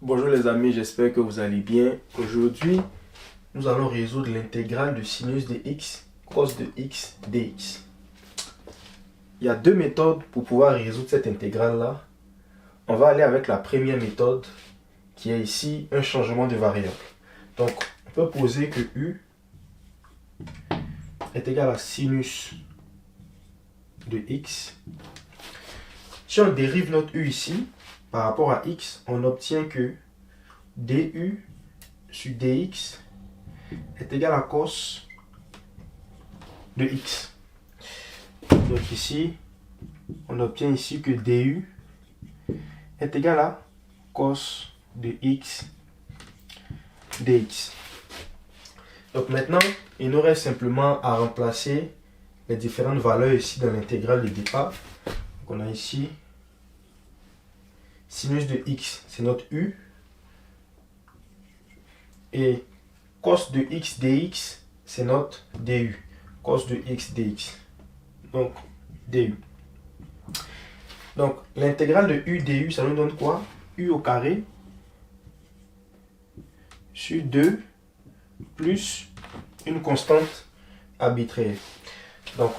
Bonjour les amis, j'espère que vous allez bien. Aujourd'hui, nous allons résoudre l'intégrale de sinus de x, cos de x, dx. Il y a deux méthodes pour pouvoir résoudre cette intégrale-là. On va aller avec la première méthode, qui est ici un changement de variable. Donc, on peut poser que u est égal à sinus de x. Si on dérive notre u ici, par rapport à x, on obtient que du sur dx est égal à cos de x. Donc ici, on obtient ici que du est égal à cos de x dx. Donc maintenant, il nous reste simplement à remplacer les différentes valeurs ici dans l'intégrale de départ. Donc on a ici sinus de x, c'est notre u. Et cos de x dx, c'est notre du. Cos de x dx. Donc, du. Donc, l'intégrale de u du, ça nous donne quoi? U au carré sur 2 plus une constante arbitraire. Donc,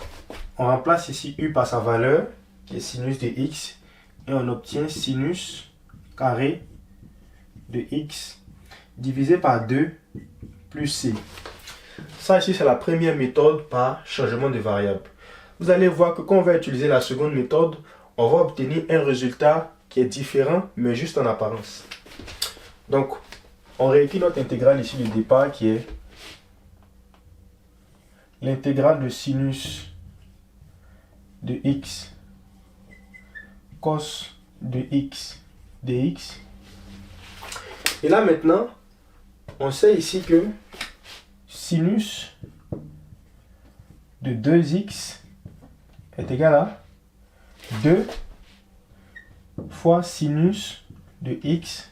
on remplace ici u par sa valeur, qui est sinus de x, et on obtient sinus carré de x divisé par 2 plus c. Ça ici, c'est la première méthode par changement de variable. Vous allez voir que quand on va utiliser la seconde méthode, on va obtenir un résultat qui est différent, mais juste en apparence. Donc, on réécrit notre intégrale ici du départ, qui est l'intégrale de sinus de x cos de x dx. Et là maintenant, on sait ici que sinus de 2x est égal à 2 fois sinus de x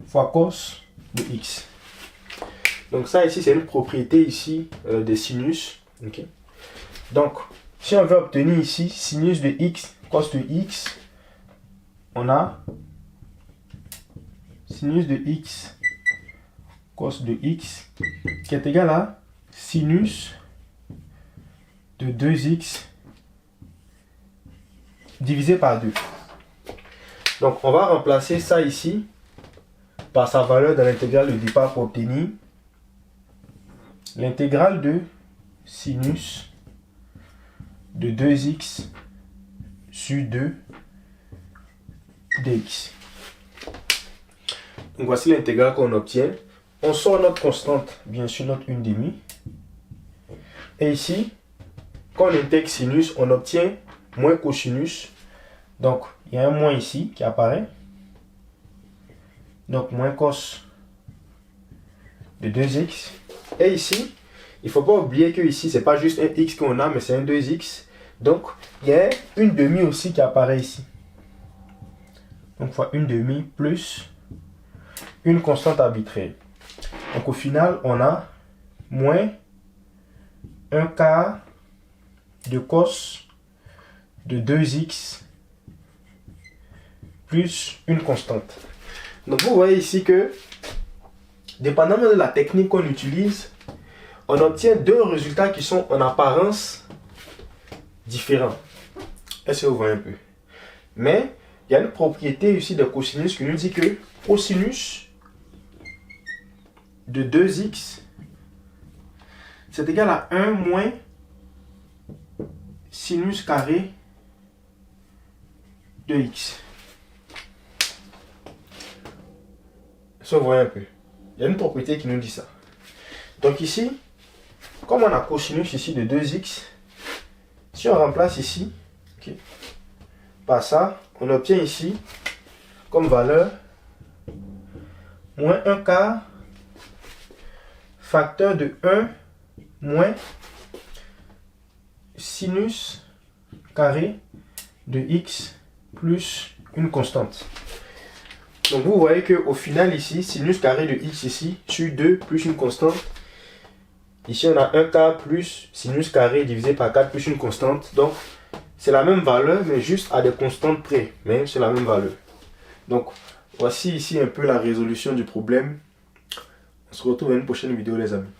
fois cos de x. Donc ça ici, c'est une propriété ici des sinus. Okay. Donc, si on veut obtenir ici sinus de x cos de x, on a sinus de x cos de x qui est égal à sinus de 2x divisé par 2. Donc on va remplacer ça ici par sa valeur dans l'intégrale de départ pour obtenir l'intégrale de sinus de 2x sur 2 dx. Donc voici l'intégrale qu'on obtient. On sort notre constante, bien sûr notre 1/2. Et ici, quand on intègre sinus, on obtient moins cosinus. Donc il y a un moins ici qui apparaît. Donc moins cos de 2x. Et ici, il ne faut pas oublier que ici, ce n'est pas juste un x qu'on a, mais c'est un 2x. Donc il y a 1/2 aussi qui apparaît ici. Donc fois 1/2 plus une constante arbitraire. Donc au final, on a moins 1 quart de cos de 2x plus une constante. Donc vous voyez ici que, dépendamment de la technique qu'on utilise, on obtient deux résultats qui sont en apparence différents. Est-ce que vous voyez un peu? Mais il y a une propriété ici de cosinus qui nous dit que cosinus de 2x c'est égal à 1 moins sinus carré de x. Ça, vous voyez un peu. Il y a une propriété qui nous dit ça. Donc ici, comme on a cosinus ici de 2x, si on remplace ici, okay, par ça, on obtient ici comme valeur moins 1 quart facteur de 1 moins sinus carré de x plus une constante. Donc vous voyez qu'au final ici, sinus carré de x ici sur 2 plus une constante. Ici on a 1 quart plus sinus carré divisé par 4 plus une constante. Donc c'est la même valeur mais juste à des constantes près. Mais c'est la même valeur. Donc Voici ici un peu la résolution du problème. On se retrouve dans une prochaine vidéo les amis.